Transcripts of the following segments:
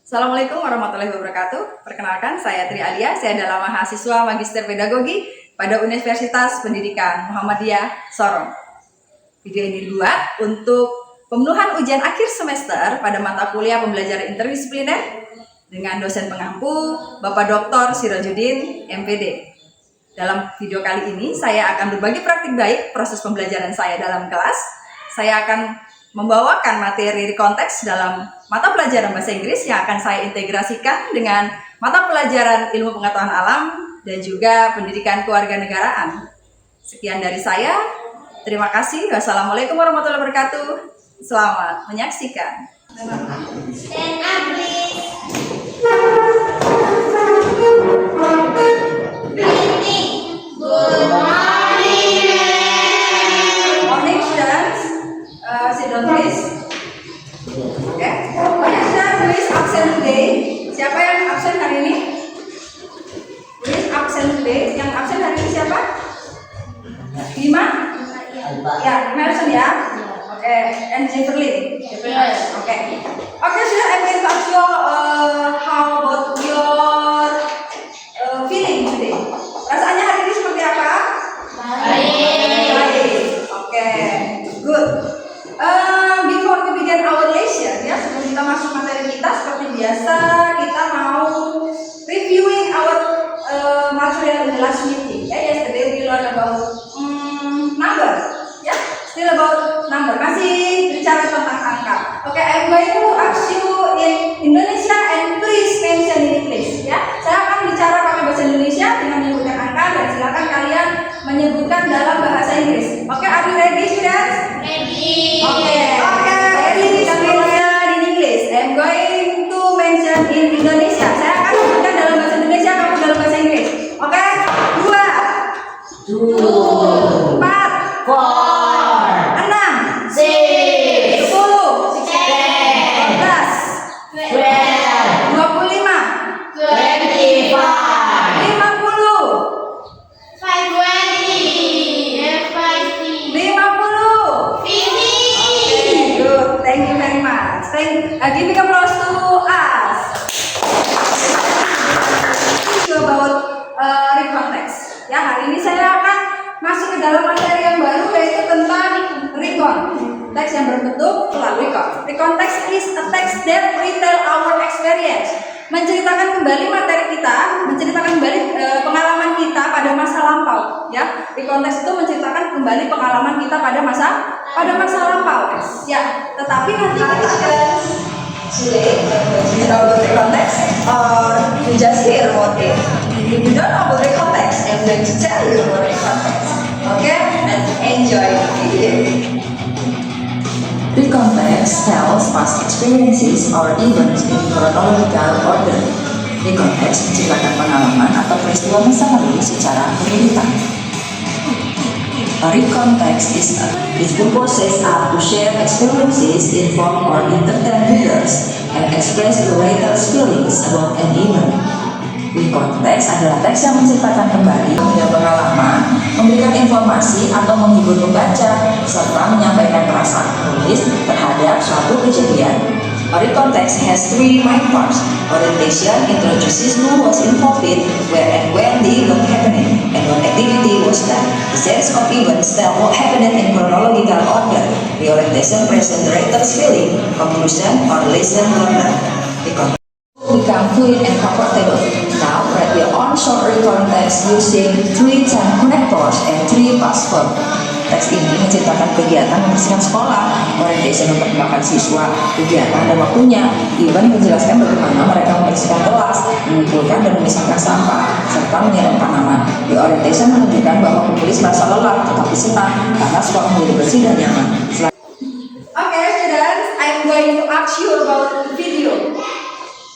Assalamualaikum warahmatullahi wabarakatuh. Perkenalkan, saya Tri Alia. Saya adalah mahasiswa Magister Pedagogi pada Universitas Pendidikan Muhammadiyah Sorong. Video ini dibuat untuk pemenuhan ujian akhir semester pada mata kuliah pembelajaran interdisipliner dengan dosen pengampu Bapak Dr. Sirojudin, MPD. Dalam video kali ini, saya akan berbagi praktik baik proses pembelajaran saya dalam kelas. Saya akan membawakan materi konteks dalam mata pelajaran bahasa Inggris yang akan saya integrasikan dengan mata pelajaran ilmu pengetahuan alam dan juga pendidikan kewarganegaraan. Sekian dari saya. Terima kasih. Wassalamualaikum warahmatullahi wabarakatuh. Selamat menyaksikan. Stand up, please. Greeting. Good morning. Morning, students. Sit down, please. Oke. Next, who is absent today? Siapa yang absen hari ini? Who is absent today? Yang absen hari ini siapa? Bima? Ya, Bima absen ya. Oke, and Jeffrey. Oke. Oke, sudah. I'm going to ask you how about your feeling today? Perasaannya hari ini seperti apa? Baik. Oke, good. Before we begin our lesson, ya, sebelum kita masuk materi kita, seperti biasa kita mau reviewing our material in the last meeting. Yesterday we learn about number, ya, still about number, masih bicara tentang angka. Oke, I'm going to ask you in Indonesia and please mention in English, ya. Saya akan bicara pakai bahasa Indonesia dengan menyebutkan angka dan silakan kalian menyebutkan dalam bahasa Inggris. Oke, are you ready, students? Ready. Please mention in English. I'm going to mention in Indonesia. Saya akan menyebutkan dalam bahasa Indonesia, kamu dalam bahasa Inggris. Oke? 2, 4, 6, 10, 12, 25, 50. Good, thank you very much. Giving applause to us. About recontext. Ya, hari ini saya akan masuk ke dalam materi yang baru, yaitu tentang recon. Teks yang berbentuk melalui recon. Recontext is a text that retell our experience. Menceritakan kembali materi kita, menceritakan kembali pengalaman kita pada masa lampau. Ya, recontext itu menceritakan kembali pengalaman kita pada masa lampau. Ya, tetapi nanti kita akan you know the context or you just hear about it. If you don't know about the context, I'm going to tell you about the context. Okay, let's enjoy the video. The context tells past experiences or events in chronological order. The context menceritakan pengalaman atau peristiwa masa lalu secara berurutan. A recontext is purposes are to share experiences, inform or entertain readers, and express the writer's feelings about an event. Recontext adalah teks yang menceritakan kembali pengalaman, memberikan informasi atau menghibur pembaca, serta menyampaikan perasaan penulis terhadap suatu kejadian. A recontext has three main parts. Orientation introduces who was involved in, where and when the event happened, and what activity was done. The series of events tell what happened in chronological order. The orientation presents the writer's feeling, conclusion, or lesson learned. Become fluid and comfortable. Now write your own short recontext using 3 time connectors and 3 past verb. Teks ini menceritakan kegiatan membersihkan sekolah, orientation memperkenalkan siswa, kegiatan dan waktunya, event menjelaskan bagaimana mereka membersihkan kelas, mengumpulkan dan memisahkan sampah, serta menyiram tanaman. The orientation menunjukkan bahwa penulis merasa lelah tetapi senang karena sekolah menjadi bersih dan nyaman. Okay, students, I'm going to ask you about the video.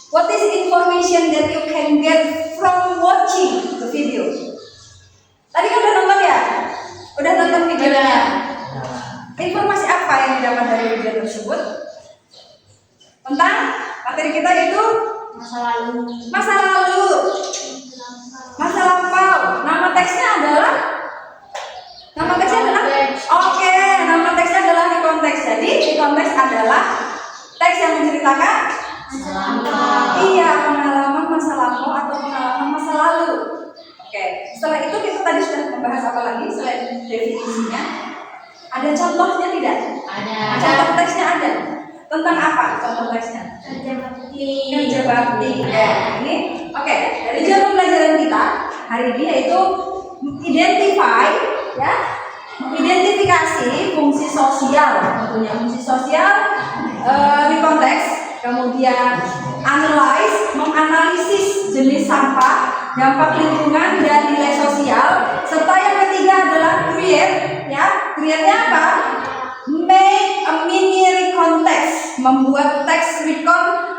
What is information that you can get from watching the video? Tadi kan udah nonton ya? Udah nonton videonya? Informasi apa yang didapat dari video tersebut? Tentang materi kita itu Masa lalu. masa lampau. Nama teksnya adalah Oke, nama teksnya adalah recontext. Jadi recontext adalah teks yang menceritakan Masa lampau. kamu atau pengalaman masa lalu. Oke, setelah itu kita tadi sudah membahas apa lagi selain definisinya? Ada contohnya tidak? Ada. Contoh teksnya ada. Tentang apa contoh teksnya? Kerja bakti. Kerja bakti. Ya, ini. Oke, dari judul pembelajaran kita hari ini yaitu identify, ya, identifikasi fungsi sosial, tentunya fungsi sosial di konteks, kemudian analyze, menganalisis jenis sampah, dampak lingkungan dan nilai sosial, serta yang ketiga adalah create, ya, create-nya apa? Make a mini recon text, membuat teks recon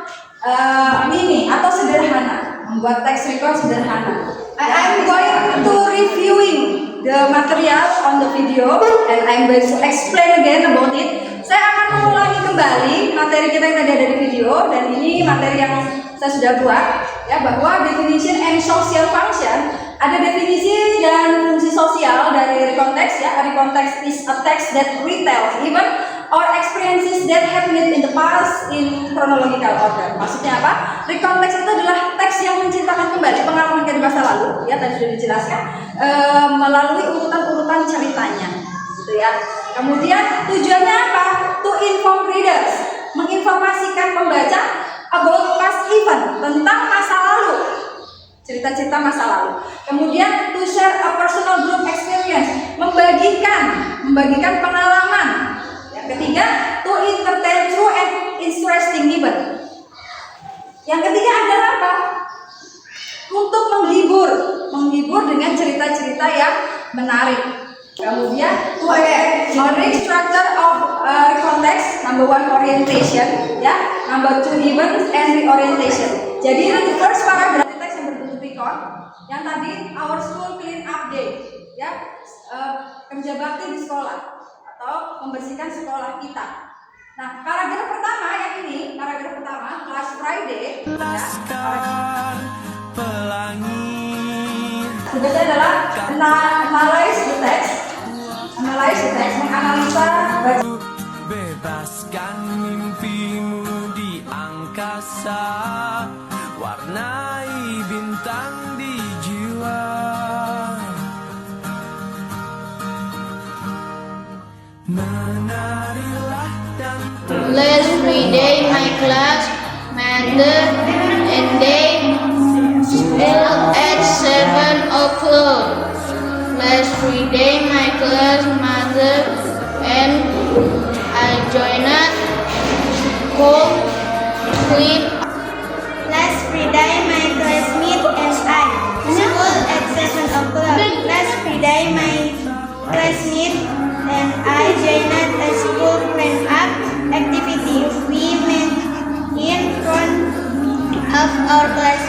mini atau sederhana, membuat teks recon sederhana. I'm going to reviewing the material on the video and I'm going to explain again about it. Saya akan mengulangi kembali materi kita yang tadi ada di video, dan ini materi yang saya sudah buat, ya, bahwa definition and social function. Ada definisi dan fungsi sosial dari recontext, ya. Recontext is a text that retells even or experiences that happened in the past in chronological order. Maksudnya apa? Recontext itu adalah teks yang menceritakan kembali pengalaman kita di masa lalu, ya, tadi sudah dijelaskan, melalui urutan-urutan ceritanya, gitu ya. Kemudian tujuannya apa? To inform readers, menginformasikan pembaca about past event, tentang masa lalu, cerita-cerita masa lalu. Kemudian to share a personal group experience, membagikan pengalaman. Yang ketiga, to entertain through an interesting event. Yang ketiga adalah apa? Untuk menghibur dengan cerita-cerita yang menarik. Kemudian to enrich structure of context, number one orientation, ya, number two events and reorientation. Jadi the first paragraph teks yang berbentuk recon, yang tadi our school clean up day, ya, kerja bakti di sekolah atau membersihkan sekolah kita. Nah, paragraf pertama yang ini, paragraf pertama Last Friday, ya, tugasnya adalah analyze the text, menganalisa baca. Bebaskan mimpimu di angkasa, warnai bintang di jiwa. Menarilah dan Last Friday my class mother and they at 7 o'clock. Last Friday my class mother and I joined school clean. Last Friday, my classmate and I school at 7 o'clock. Last Friday, my classmate and I joined a school clean up activity. We met in front of our class